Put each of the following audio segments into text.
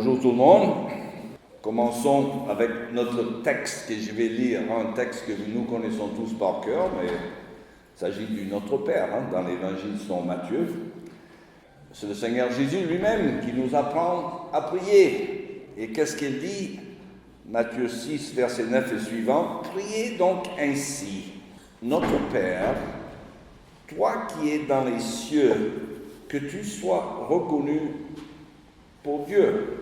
Bonjour tout le monde. Commençons avec notre texte que je vais lire, un texte que nous connaissons tous par cœur, mais il s'agit du Notre Père dans l'évangile selon Matthieu. C'est le Seigneur Jésus lui-même qui nous apprend à prier. Et qu'est-ce qu'il dit? Matthieu 6, verset 9 et suivant. Priez donc ainsi. Notre Père, toi qui es dans les cieux, que tu sois reconnu pour Dieu,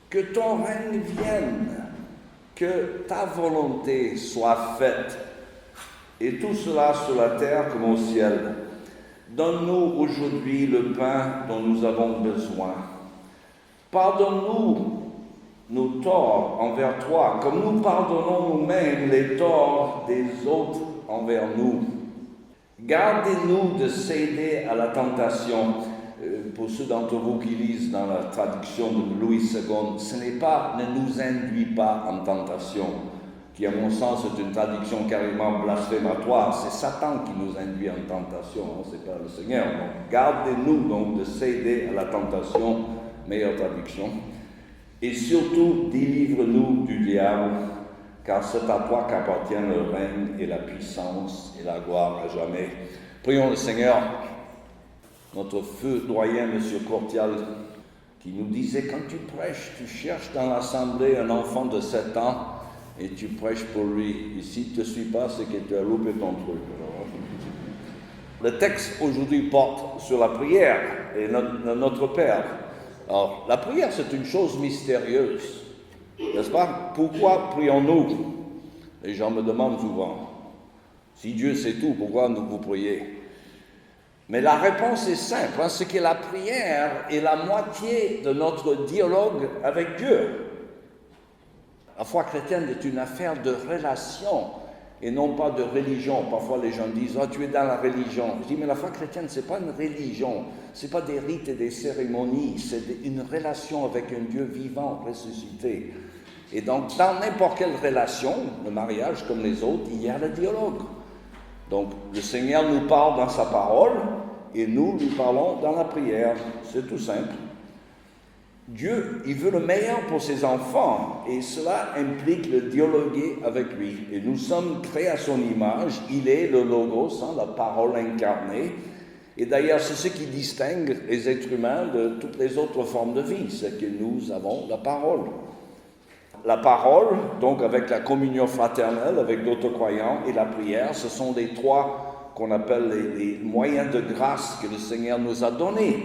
que ton règne vienne, que ta volonté soit faite, et tout cela sur la terre comme au ciel. Donne-nous aujourd'hui le pain dont nous avons besoin. Pardonne-nous nos torts envers toi, comme nous pardonnons nous-mêmes les torts des autres envers nous. Gardez-nous de céder à la tentation. Pour ceux d'entre vous qui lisent dans la traduction de Louis II, ce n'est pas « ne nous induis pas en tentation », qui à mon sens est une traduction carrément blasphématoire. C'est Satan qui nous induit en tentation, c'est pas le Seigneur. Donc, gardez-nous donc de céder à la tentation, meilleure traduction. Et surtout, délivre-nous du diable, car c'est à toi qu'appartient le règne et la puissance et la gloire à jamais. Prions le Seigneur. Notre feu doyen, M. Courtial, qui nous disait, quand tu prêches, tu cherches dans l'assemblée un enfant de 7 ans et tu prêches pour lui. Et s'il ne te suit pas, c'est que tu as loupé ton truc. Le texte aujourd'hui porte sur la prière et notre Père. Alors, la prière, c'est une chose mystérieuse, n'est-ce pas? Pourquoi prions-nous? Les gens me demandent souvent. Si Dieu sait tout, pourquoi vous priez? Mais la réponse est simple, c'est que la prière est la moitié de notre dialogue avec Dieu. La foi chrétienne est une affaire de relation et non pas de religion. Parfois les gens disent « tu es dans la religion ». Je dis « mais la foi chrétienne, ce n'est pas une religion, ce n'est pas des rites et des cérémonies, c'est une relation avec un Dieu vivant, ressuscité ». Et donc dans n'importe quelle relation, le mariage comme les autres, il y a le dialogue. Donc, le Seigneur nous parle dans sa parole et nous lui parlons dans la prière. C'est tout simple. Dieu, il veut le meilleur pour ses enfants et cela implique le dialoguer avec lui. Et nous sommes créés à son image. Il est le Logos, la parole incarnée. Et d'ailleurs, c'est ce qui distingue les êtres humains de toutes les autres formes de vie. C'est que nous avons la parole. La parole, donc avec la communion fraternelle avec d'autres croyants et la prière, ce sont les trois qu'on appelle les moyens de grâce que le Seigneur nous a donnés.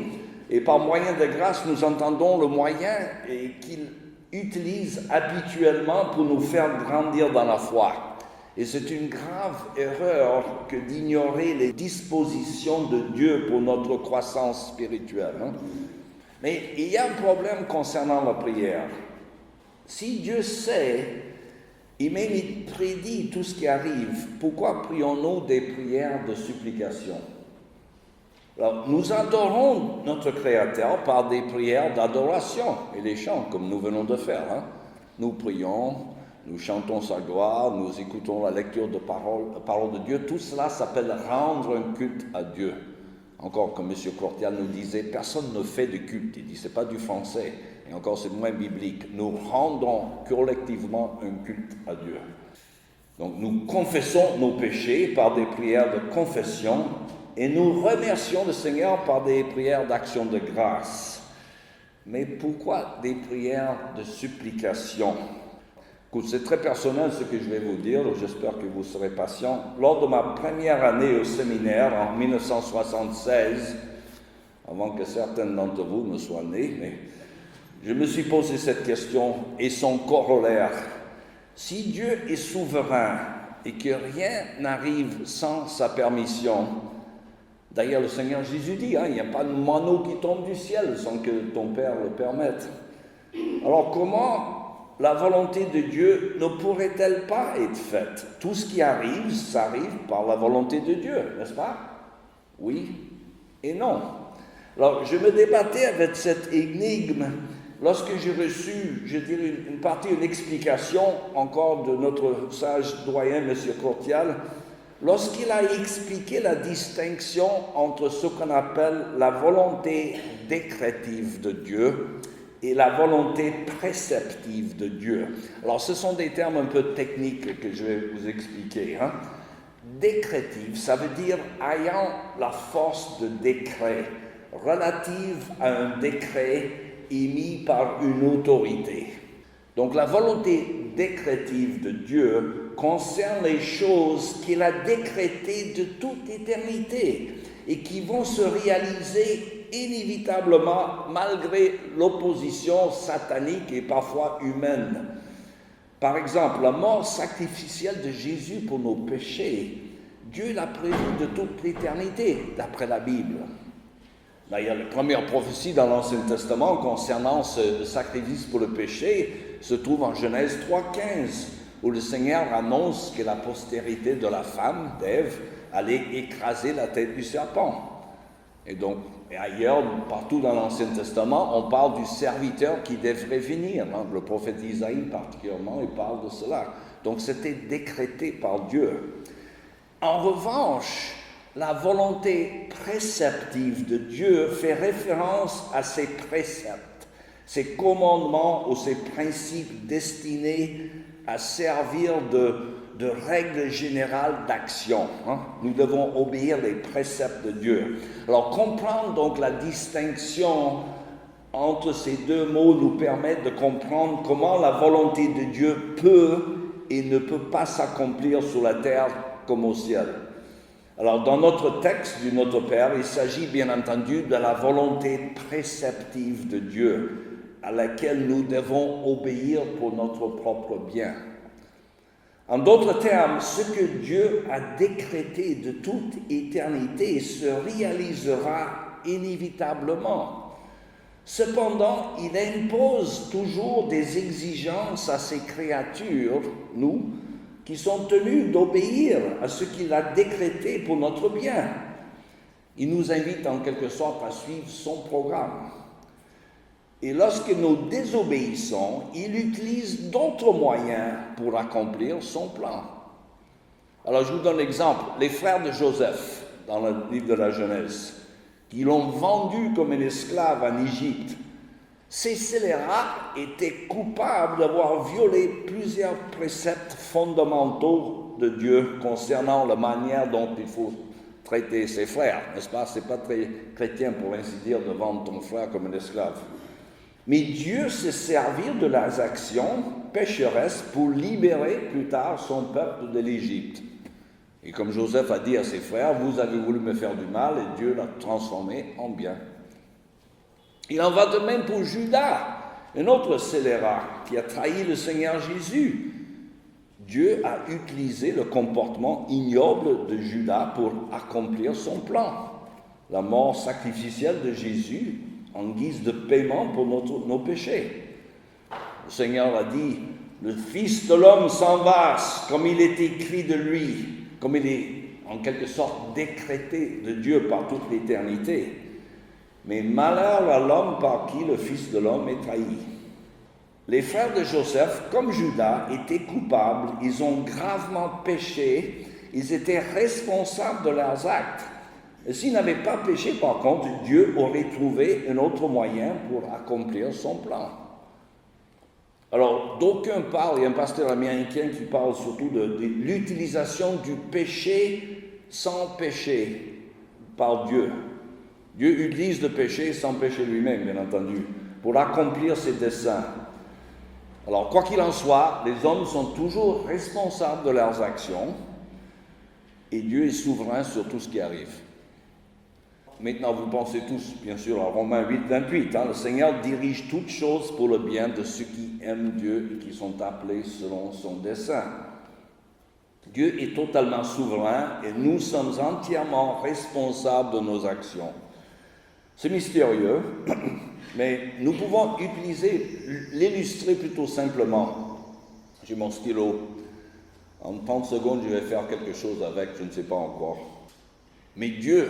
Et par moyen de grâce, nous entendons le moyen qu'il utilise habituellement pour nous faire grandir dans la foi. Et c'est une grave erreur que d'ignorer les dispositions de Dieu pour notre croissance spirituelle. Mais il y a un problème concernant la prière. Si Dieu sait, il même prédit tout ce qui arrive, pourquoi prions-nous des prières de supplication? Alors, nous adorons notre Créateur par des prières d'adoration et les chants, comme nous venons de faire. Nous prions, nous chantons sa gloire, nous écoutons la lecture de parole de Dieu. Tout cela s'appelle rendre un culte à Dieu. Encore, comme M. Courtial nous disait, personne ne fait de culte. Il dit, c'est pas du français. Et encore, c'est moins biblique. Nous rendons collectivement un culte à Dieu. Donc, nous confessons nos péchés par des prières de confession et nous remercions le Seigneur par des prières d'action de grâce. Mais pourquoi des prières de supplication? Écoute, c'est très personnel ce que je vais vous dire, j'espère que vous serez patient. Lors de ma première année au séminaire, en 1976, avant que certains d'entre vous ne soient nés, mais je me suis posé cette question et son corollaire. Si Dieu est souverain et que rien n'arrive sans sa permission, d'ailleurs le Seigneur Jésus dit, il n'y a pas de manneau qui tombe du ciel sans que ton Père le permette. Alors comment la volonté de Dieu ne pourrait-elle pas être faite? Tout ce qui arrive, ça arrive par la volonté de Dieu, n'est-ce pas? Oui et non. Alors je me débattais avec cette énigme. Lorsque j'ai reçu, je dirais, une explication encore de notre sage doyen, M. Courtial, lorsqu'il a expliqué la distinction entre ce qu'on appelle la volonté décrétive de Dieu et la volonté préceptive de Dieu. Alors, ce sont des termes un peu techniques que je vais vous expliquer. Décrétive, ça veut dire ayant la force de décret, relative à un décret émis par une autorité. Donc, la volonté décrétive de Dieu concerne les choses qu'il a décrétées de toute éternité et qui vont se réaliser inévitablement malgré l'opposition satanique et parfois humaine. Par exemple, la mort sacrificielle de Jésus pour nos péchés, Dieu l'a prévu de toute l'éternité, d'après la Bible. Là, il y a la première prophétie dans l'Ancien Testament concernant ce sacrifice pour le péché, se trouve en Genèse 3,15, où le Seigneur annonce que la postérité de la femme, d'Ève, allait écraser la tête du serpent. Et donc, ailleurs, partout dans l'Ancien Testament, on parle du serviteur qui devrait venir. Le prophète Isaïe, particulièrement, il parle de cela. Donc, c'était décrété par Dieu. En revanche, la volonté préceptive de Dieu fait référence à ses préceptes, ses commandements ou ses principes destinés à servir de règle générale d'action. Nous devons obéir les préceptes de Dieu. Alors, comprendre donc la distinction entre ces deux mots nous permet de comprendre comment la volonté de Dieu peut et ne peut pas s'accomplir sur la terre comme au ciel. Alors, dans notre texte du Notre Père, il s'agit bien entendu de la volonté préceptive de Dieu, à laquelle nous devons obéir pour notre propre bien. En d'autres termes, ce que Dieu a décrété de toute éternité se réalisera inévitablement. Cependant, il impose toujours des exigences à ses créatures, nous, qui sont tenus d'obéir à ce qu'il a décrété pour notre bien. Il nous invite en quelque sorte à suivre son programme. Et lorsque nous désobéissons, il utilise d'autres moyens pour accomplir son plan. Alors je vous donne l'exemple, les frères de Joseph, dans le livre de la Genèse, qui l'ont vendu comme un esclave en Égypte. Ces scélérats étaient coupables d'avoir violé plusieurs préceptes fondamentaux de Dieu concernant la manière dont il faut traiter ses frères, n'est-ce pas? C'est pas très chrétien, pour ainsi dire, de vendre ton frère comme un esclave. Mais Dieu s'est servi de leurs actions pécheresses pour libérer plus tard son peuple de l'Égypte. Et comme Joseph a dit à ses frères, vous avez voulu me faire du mal et Dieu l'a transformé en bien. Il en va de même pour Judas, un autre scélérat qui a trahi le Seigneur Jésus. Dieu a utilisé le comportement ignoble de Judas pour accomplir son plan. La mort sacrificielle de Jésus en guise de paiement pour nos péchés. Le Seigneur a dit, le Fils de l'homme s'en va, comme il est écrit de lui, comme il est en quelque sorte décrété de Dieu par toute l'éternité. Mais malheur à l'homme par qui le Fils de l'homme est trahi. Les frères de Joseph, comme Judas, étaient coupables, ils ont gravement péché, ils étaient responsables de leurs actes. Et s'ils n'avaient pas péché, par contre, Dieu aurait trouvé un autre moyen pour accomplir son plan. Alors, d'aucuns parlent, il y a un pasteur américain qui parle surtout de l'utilisation du péché sans péché par Dieu. Dieu utilise le péché sans péché lui-même, bien entendu, pour accomplir ses desseins. Alors, quoi qu'il en soit, les hommes sont toujours responsables de leurs actions et Dieu est souverain sur tout ce qui arrive. Maintenant, vous pensez tous, bien sûr, à Romains 8, 28. Le Seigneur dirige toutes choses pour le bien de ceux qui aiment Dieu et qui sont appelés selon son dessein. Dieu est totalement souverain et nous sommes entièrement responsables de nos actions. C'est mystérieux, mais nous pouvons l'illustrer plutôt simplement. J'ai mon stylo. En 30 secondes, je vais faire quelque chose avec, je ne sais pas encore. Mais Dieu,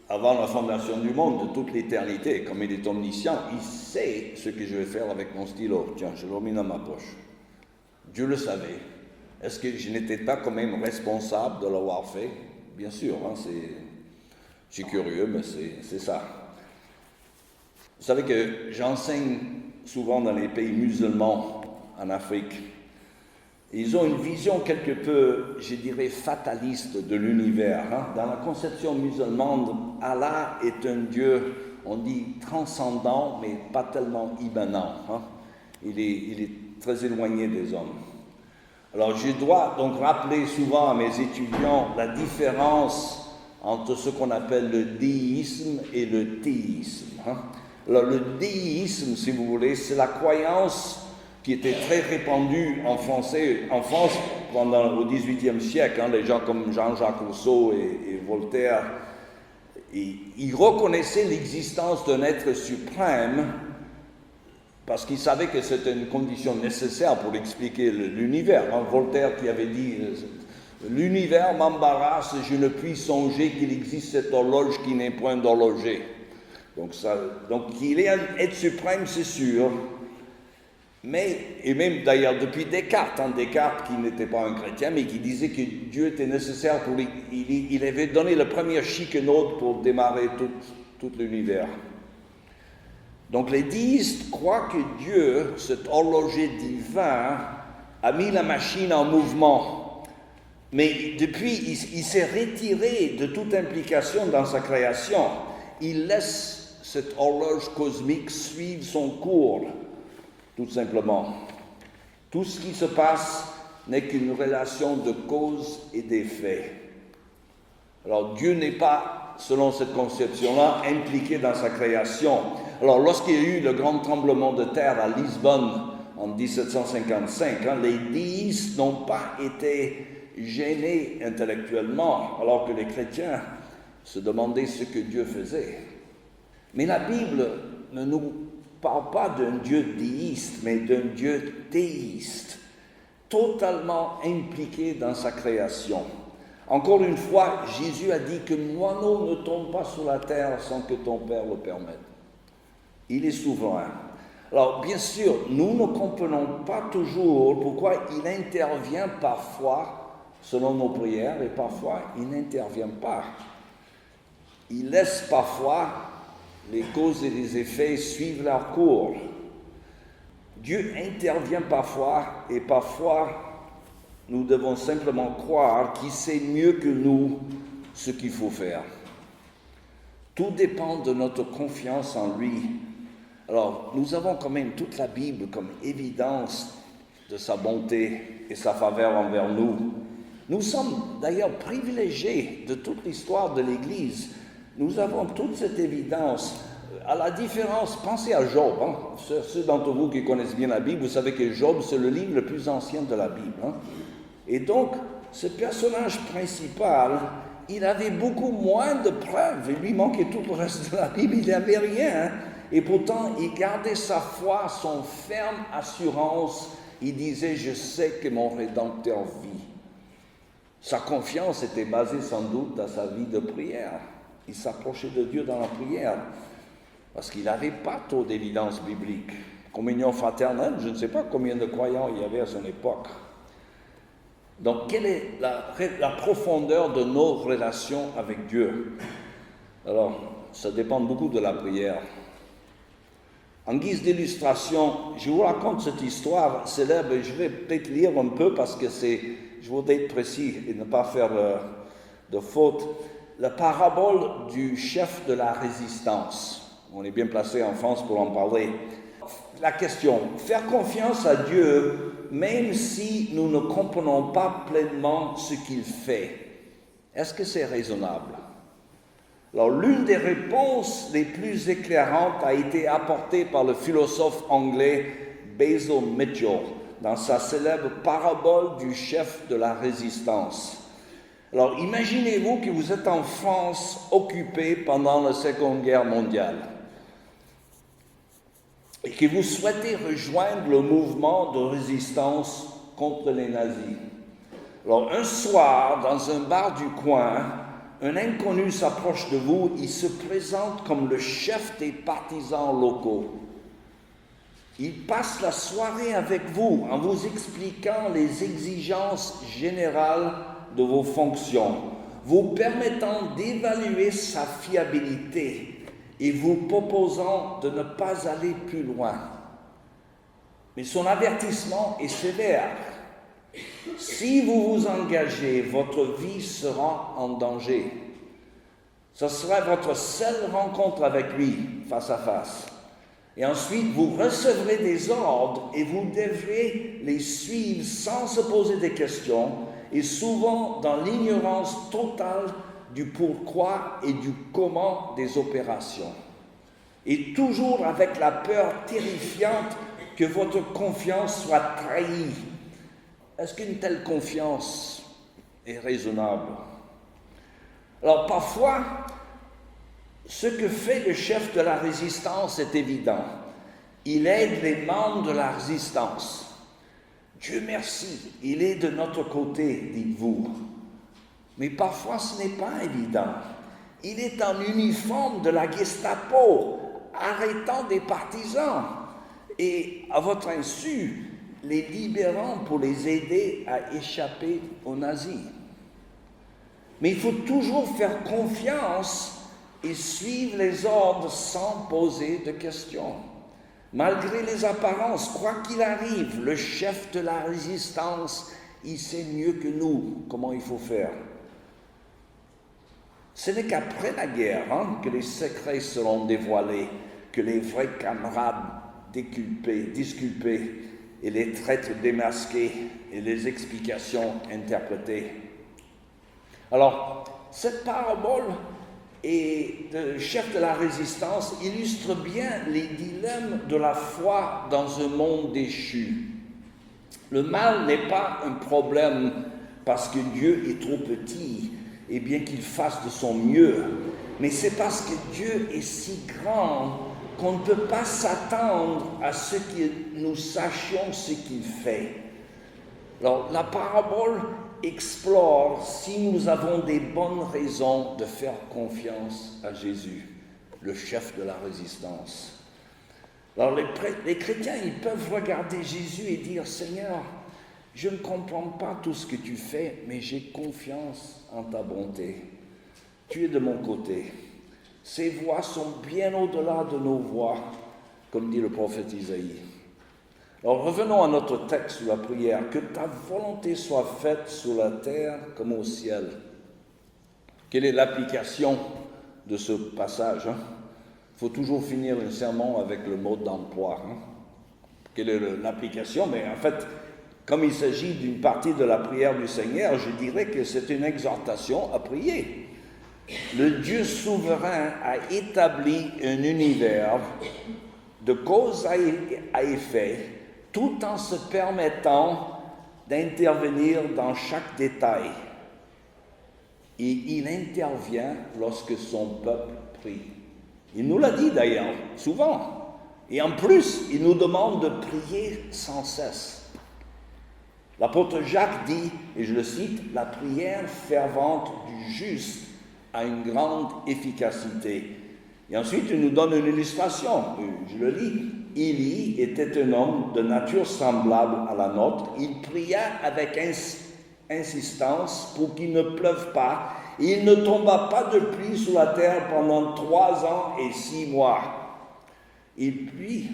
avant la fondation du monde, de toute l'éternité, comme il est omniscient, il sait ce que je vais faire avec mon stylo. Tiens, je l'ai remis dans ma poche. Dieu le savait. Est-ce que je n'étais pas quand même responsable de l'avoir fait? Bien sûr, c'est curieux, mais c'est ça. Vous savez que j'enseigne souvent dans les pays musulmans en Afrique. Ils ont une vision quelque peu, je dirais, fataliste de l'univers. Dans la conception musulmane, Allah est un Dieu, on dit transcendant, mais pas tellement immanent. Il est très éloigné des hommes. Alors je dois donc rappeler souvent à mes étudiants la différence entre ce qu'on appelle le déisme et le théisme. Alors le déisme, si vous voulez, c'est la croyance qui était très répandue en France pendant au XVIIIe siècle. Les gens comme Jean-Jacques Rousseau et Voltaire, ils reconnaissaient l'existence d'un être suprême parce qu'ils savaient que c'était une condition nécessaire pour expliquer l'univers. Voltaire qui avait dit « L'univers m'embarrasse, je ne puis songer qu'il existe cette horloge qui n'est point d'horloger. » Donc il est un être suprême, c'est sûr. Et même d'ailleurs depuis Descartes, Descartes qui n'était pas un chrétien, mais qui disait que Dieu était nécessaire pour lui. Il avait donné le premier chic-note pour démarrer tout l'univers. Donc les déistes croient que Dieu, cet horloger divin, a mis la machine en mouvement. Mais depuis, il s'est retiré de toute implication dans sa création. Il laisse cette horloge cosmique suivre son cours. Tout simplement. Tout ce qui se passe n'est qu'une relation de cause et d'effet. Alors Dieu n'est pas, selon cette conception-là, impliqué dans sa création. Alors lorsqu'il y a eu le grand tremblement de terre à Lisbonne en 1755, les déistes n'ont pas été gênés intellectuellement, alors que les chrétiens se demandaient ce que Dieu faisait. Mais la Bible ne nous parle pas d'un Dieu déiste, mais d'un Dieu théiste, totalement impliqué dans sa création. Encore une fois, Jésus a dit que moineau ne tombe pas sur la terre sans que ton Père le permette. Il est souverain. Alors, bien sûr, nous ne comprenons pas toujours pourquoi il intervient parfois selon nos prières et parfois il n'intervient pas. Il laisse parfois les causes et les effets suivent leur cours. Dieu intervient parfois et parfois nous devons simplement croire qu'il sait mieux que nous ce qu'il faut faire. Tout dépend de notre confiance en lui. Alors, nous avons quand même toute la Bible comme évidence de sa bonté et sa faveur envers nous. Nous sommes d'ailleurs privilégiés de toute l'histoire de l'Église. Nous avons toute cette évidence. À la différence, pensez à Job. Ceux d'entre vous qui connaissent bien la Bible, vous savez que Job, c'est le livre le plus ancien de la Bible. Et donc, ce personnage principal, il avait beaucoup moins de preuves. Il lui manquait tout le reste de la Bible, il n'avait rien. Et pourtant, il gardait sa foi, son ferme assurance. Il disait, je sais que mon Rédempteur vit. Sa confiance était basée sans doute dans sa vie de prière. Il s'approchait de Dieu dans la prière, parce qu'il n'avait pas trop d'évidence biblique. Communion fraternelle, je ne sais pas combien de croyants il y avait à son époque. Donc, quelle est la profondeur de nos relations avec Dieu? Alors, ça dépend beaucoup de la prière. En guise d'illustration, je vous raconte cette histoire célèbre, et je vais peut-être lire un peu parce que je voudrais être précis et ne pas faire de faute. La parabole du chef de la résistance. On est bien placé en France pour en parler. La question, faire confiance à Dieu, même si nous ne comprenons pas pleinement ce qu'il fait, est-ce que c'est raisonnable? Alors, l'une des réponses les plus éclairantes a été apportée par le philosophe anglais Basil Mitchell dans sa célèbre parabole du chef de la résistance. Alors, imaginez-vous que vous êtes en France occupée pendant la Seconde Guerre mondiale et que vous souhaitez rejoindre le mouvement de résistance contre les nazis. Alors, un soir, dans un bar du coin, un inconnu s'approche de vous, il se présente comme le chef des partisans locaux. Il passe la soirée avec vous en vous expliquant les exigences générales de vos fonctions, vous permettant d'évaluer sa fiabilité et vous proposant de ne pas aller plus loin. Mais son avertissement est sévère. Si vous vous engagez, votre vie sera en danger. Ce sera votre seule rencontre avec lui, face à face. Et ensuite, vous recevrez des ordres et vous devrez les suivre sans se poser des questions et souvent dans l'ignorance totale du pourquoi et du comment des opérations. Et toujours avec la peur terrifiante que votre confiance soit trahie. Est-ce qu'une telle confiance est raisonnable? Alors parfois, ce que fait le chef de la résistance est évident. Il aide les membres de la résistance. Dieu merci, il est de notre côté, dites-vous. Mais parfois ce n'est pas évident. Il est en uniforme de la Gestapo, arrêtant des partisans et, à votre insu, les libérant pour les aider à échapper aux nazis. Mais il faut toujours faire confiance et suivre les ordres sans poser de questions. Malgré les apparences, quoi qu'il arrive, le chef de la résistance, il sait mieux que nous comment il faut faire. Ce n'est qu'après la guerre que les secrets seront dévoilés, que les vrais camarades disculpés et les traîtres démasqués et les explications interprétées. Alors, cette parabole de chef de la résistance illustre bien les dilemmes de la foi dans un monde déchu. Le mal n'est pas un problème parce que Dieu est trop petit et bien qu'il fasse de son mieux, mais c'est parce que Dieu est si grand qu'on ne peut pas s'attendre à ce que nous sachions ce qu'il fait. Alors, la parabole explore si nous avons des bonnes raisons de faire confiance à Jésus, le chef de la résistance. Alors, les chrétiens, ils peuvent regarder Jésus et dire « Seigneur, je ne comprends pas tout ce que tu fais, mais j'ai confiance en ta bonté. Tu es de mon côté. Ces voies sont bien au-delà de nos voies, comme dit le prophète Isaïe. » Alors revenons à notre texte sur la prière. Que ta volonté soit faite sur la terre comme au ciel. Quelle est l'application de ce passage? Il faut toujours finir un sermon avec le mode d'emploi. Quelle est l'application? Mais en fait, comme il s'agit d'une partie de la prière du Seigneur, je dirais que c'est une exhortation à prier. Le Dieu souverain a établi un univers de cause à effet, tout en se permettant d'intervenir dans chaque détail. Et il intervient lorsque son peuple prie. Il nous l'a dit d'ailleurs, souvent. Et en plus, il nous demande de prier sans cesse. L'apôtre Jacques dit, et je le cite, « La prière fervente du juste a une grande efficacité. » Et ensuite, il nous donne une illustration. Je le lis. « Élie était un homme de nature semblable à la nôtre. Il pria avec insistance pour qu'il ne pleuve pas. Et il ne tomba pas de pluie sur la terre pendant 3 ans et 6 mois. Et puis,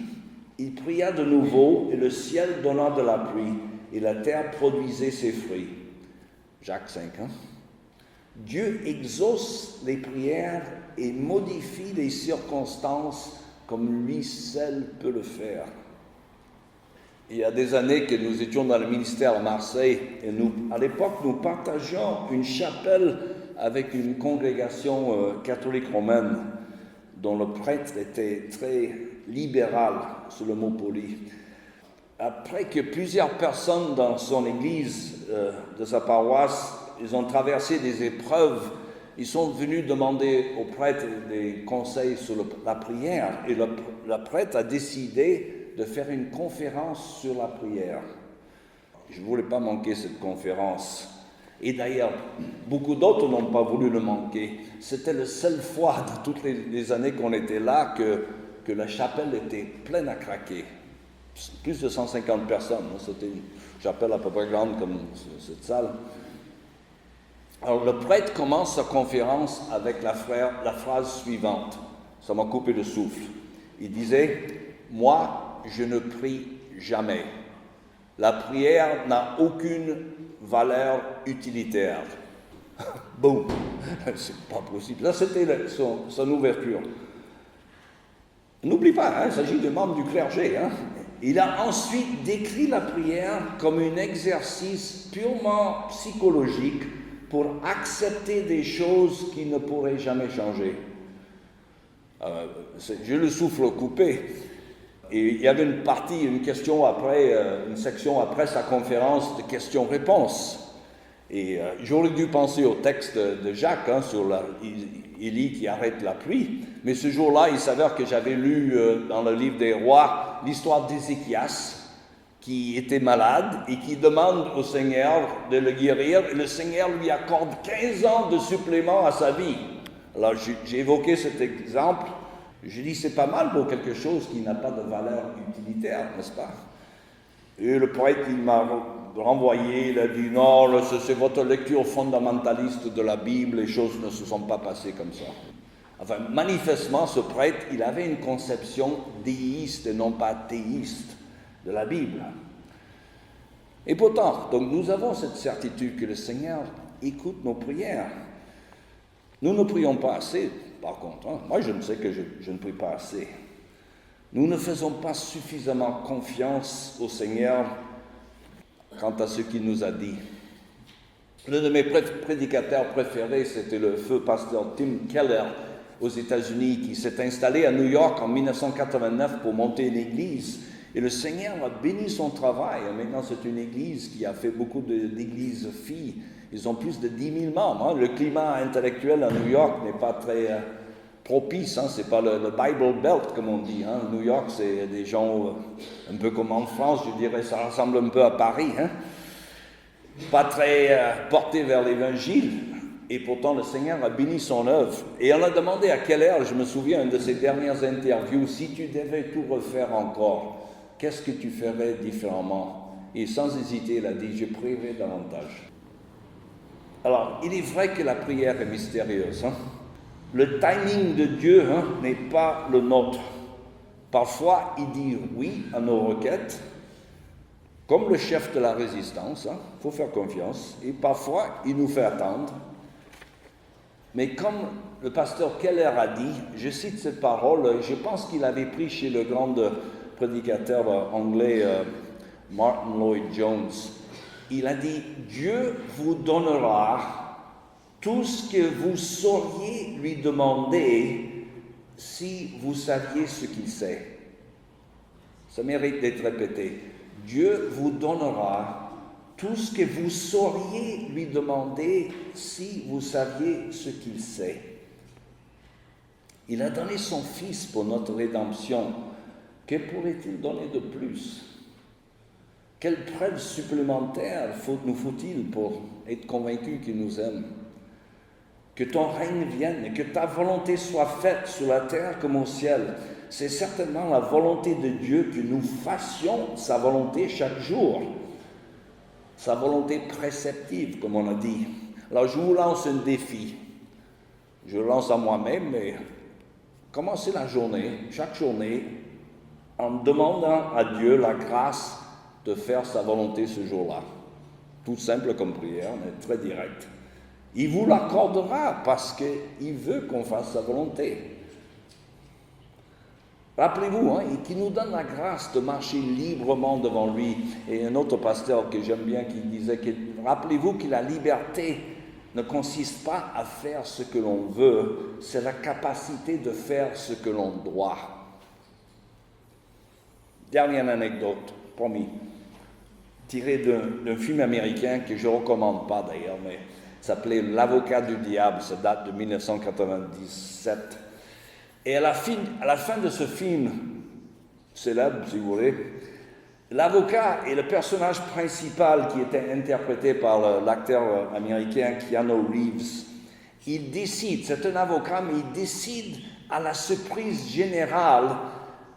il pria de nouveau, et le ciel donna de la pluie, et la terre produisait ses fruits. » Jacques 5, Dieu exauce les prières et modifie les circonstances comme lui seul peut le faire. Il y a des années que nous étions dans le ministère à Marseille, et à l'époque, nous partagions une chapelle avec une congrégation catholique romaine, dont le prêtre était très libéral, c'est le mot poli. Après que plusieurs personnes dans son église, de sa paroisse, ils ont traversé des épreuves, ils sont venus demander au prêtre des conseils sur la prière, et le prêtre a décidé de faire une conférence sur la prière. Je ne voulais pas manquer cette conférence. Et d'ailleurs, beaucoup d'autres n'ont pas voulu le manquer. C'était la seule fois dans toutes les années qu'on était là que la chapelle était pleine à craquer. Plus de 150 personnes. C'était une chapelle à peu près grande comme cette salle. Alors le prêtre commence sa conférence avec la phrase suivante. Ça m'a coupé le souffle. Il disait « Moi, je ne prie Jamais. La prière n'a aucune valeur utilitaire. Bon, c'est pas possible. Là, c'était son ouverture. N'oublie pas, il s'agit de membres du clergé. Il a ensuite décrit la prière comme un exercice purement psychologique pour accepter des choses qui ne pourraient jamais changer. J'ai le souffle coupé. Et il y avait une section après sa conférence de questions-réponses. Et j'aurais dû penser au texte de Jacques sur Élie qui arrête la pluie. Mais ce jour-là, il s'avère que j'avais lu dans le livre des rois l'histoire d'Ézéchias qui était malade et qui demande au Seigneur de le guérir. Et le Seigneur lui accorde 15 ans de supplément à sa vie. Alors j'ai évoqué cet exemple. Je dis c'est pas mal pour quelque chose qui n'a pas de valeur utilitaire, n'est-ce pas? Et le prêtre, il m'a renvoyé, il a dit non, c'est votre lecture fondamentaliste de la Bible, les choses ne se sont pas passées comme ça. Enfin, manifestement, ce prêtre, il avait une conception déiste et non pas théiste de la Bible. Et pourtant, donc nous avons cette certitude que le Seigneur écoute nos prières. Nous ne prions pas assez, par contre. Moi, je ne sais que je ne prie pas assez. Nous ne faisons pas suffisamment confiance au Seigneur quant à ce qu'il nous a dit. L'un de mes prédicateurs préférés, c'était le feu pasteur Tim Keller aux États-Unis, qui s'est installé à New York en 1989 pour monter une église. Et le Seigneur a béni son travail. Maintenant, c'est une église qui a fait beaucoup d'églises filles. Ils ont plus de 10 000 membres. Le climat intellectuel à New York n'est pas très propice. C'est pas le Bible Belt, comme on dit. New York, c'est des gens un peu comme en France, je dirais, ça ressemble un peu à Paris. Pas très porté vers l'Évangile. Et pourtant, le Seigneur a béni son œuvre. Et on a demandé à Keller, je me souviens, une de ses dernières interviews, si tu devais tout refaire encore, qu'est-ce que tu ferais différemment? Et sans hésiter, il a dit, je prierai davantage. Alors, il est vrai que la prière est mystérieuse. Le timing de Dieu n'est pas le nôtre. Parfois, il dit oui à nos requêtes, comme le chef de la résistance, faut faire confiance. Et parfois, il nous fait attendre. Mais comme le pasteur Keller a dit, je cite cette parole, je pense qu'il avait pris chez le grand prédicateur anglais Martin Lloyd-Jones. Il a dit, Dieu vous donnera tout ce que vous sauriez lui demander si vous saviez ce qu'il sait. Ça mérite d'être répété. Dieu vous donnera tout ce que vous sauriez lui demander si vous saviez ce qu'il sait. Il a donné son Fils pour notre rédemption. Que pourrait-il donner de plus? Quelle preuve supplémentaire nous faut-il pour être convaincus qu'il nous aime? Que ton règne vienne et que ta volonté soit faite sur la terre comme au ciel. C'est certainement la volonté de Dieu que nous fassions sa volonté chaque jour. Sa volonté préceptive, comme on a dit. Alors je vous lance un défi. Je le lance à moi-même, mais commencez la journée, chaque journée, en demandant à Dieu la grâce de faire sa volonté ce jour-là. Tout simple comme prière, mais très direct. Il vous l'accordera parce qu'il veut qu'on fasse sa volonté. Rappelez-vous, qu'il nous donne la grâce de marcher librement devant lui. Et un autre pasteur que j'aime bien qui disait que rappelez-vous que la liberté ne consiste pas à faire ce que l'on veut, c'est la capacité de faire ce que l'on doit. Dernière anecdote, promis, tirée d'un film américain que je ne recommande pas d'ailleurs, mais s'appelait L'Avocat du Diable, ça date de 1997. Et à la fin de ce film, célèbre si vous voulez, l'avocat et le personnage principal qui était interprété par l'acteur américain Keanu Reeves, il décide, c'est un avocat, mais il décide à la surprise générale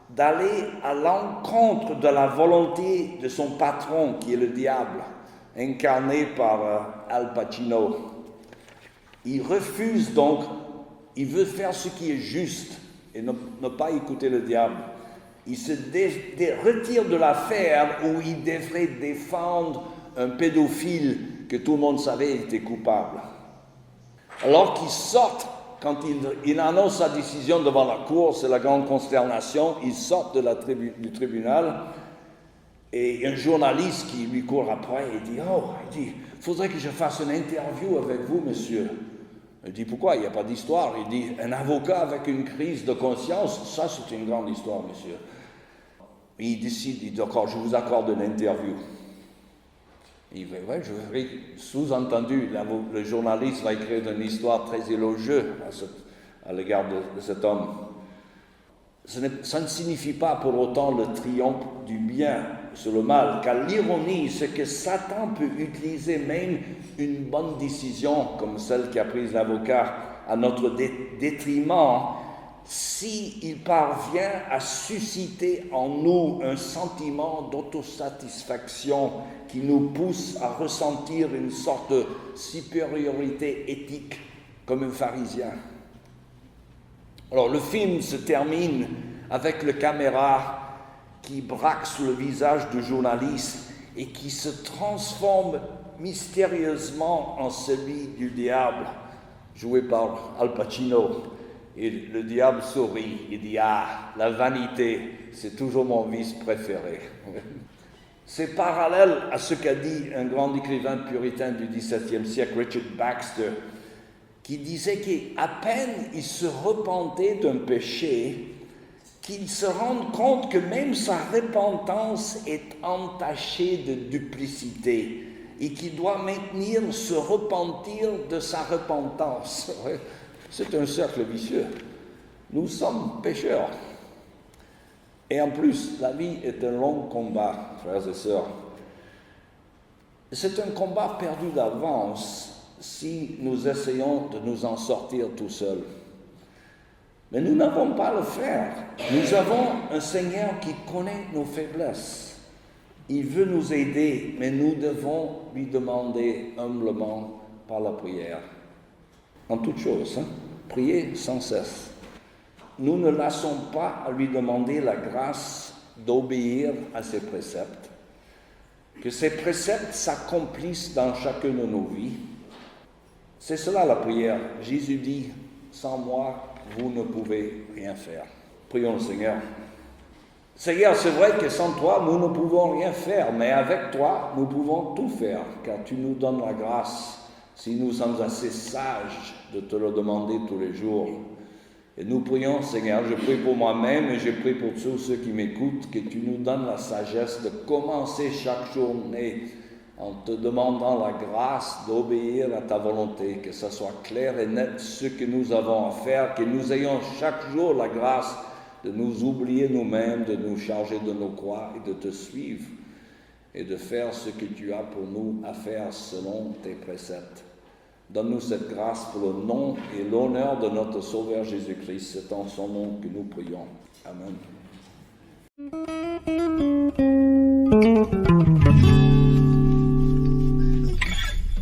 d'aller à l'encontre de la volonté de son patron qui est le diable, incarné par Al Pacino. Il refuse donc, il veut faire ce qui est juste et ne pas écouter le diable. Il se retire de l'affaire où il devrait défendre un pédophile que tout le monde savait était coupable. Alors qu'il sort, quand il annonce sa décision devant la cour, c'est la grande consternation, il sort du tribunal et un journaliste qui lui court après et dit « il faudrait que je fasse une interview avec vous, monsieur. » Il dit « Pourquoi? Il n'y a pas d'histoire. » Il dit « Un avocat avec une crise de conscience, ça c'est une grande histoire, monsieur. » Il décide, il dit « D'accord, je vous accorde une interview. » Il dit « Ouais, je ferai sous-entendu, le journaliste va écrire une histoire très élogieuse à l'égard de cet homme. » Ça ne signifie pas pour autant le triomphe du bien sur le mal, car l'ironie, c'est que Satan peut utiliser même une bonne décision, comme celle qu'a prise l'avocat, à notre détriment, s'il parvient à susciter en nous un sentiment d'autosatisfaction qui nous pousse à ressentir une sorte de supériorité éthique, comme un pharisien. Alors le film se termine avec le caméra qui braque sur le visage du journaliste et qui se transforme mystérieusement en celui du diable, joué par Al Pacino. Et le diable sourit et dit « Ah, la vanité, c'est toujours mon vice préféré. » C'est parallèle à ce qu'a dit un grand écrivain puritain du XVIIe siècle, Richard Baxter, qui disait qu'à peine il se repentait d'un péché, qu'il se rende compte que même sa repentance est entachée de duplicité et qu'il doit maintenant se repentir de sa repentance. C'est un cercle vicieux. Nous sommes pécheurs. Et en plus, la vie est un long combat, frères et sœurs. C'est un combat perdu d'avance si nous essayons de nous en sortir tout seuls. Mais nous n'avons pas à le faire. Nous avons un Seigneur qui connaît nos faiblesses. Il veut nous aider, mais nous devons lui demander humblement par la prière. En toutes choses, prier sans cesse. Nous ne laissons pas à lui demander la grâce d'obéir à ses préceptes. Que ces préceptes s'accomplissent dans chacune de nos vies. C'est cela la prière. Jésus dit, sans moi, vous ne pouvez rien faire. Prions le Seigneur. Seigneur, c'est vrai que sans toi, nous ne pouvons rien faire, mais avec toi, nous pouvons tout faire, car tu nous donnes la grâce, si nous sommes assez sages de te le demander tous les jours. Et nous prions, Seigneur, je prie pour moi-même et je prie pour tous ceux qui m'écoutent, que tu nous donnes la sagesse de commencer chaque journée en te demandant la grâce d'obéir à ta volonté, que ce soit clair et net ce que nous avons à faire, que nous ayons chaque jour la grâce de nous oublier nous-mêmes, de nous charger de nos croix et de te suivre et de faire ce que tu as pour nous à faire selon tes préceptes. Donne-nous cette grâce pour le nom et l'honneur de notre Sauveur Jésus-Christ. C'est en son nom que nous prions. Amen.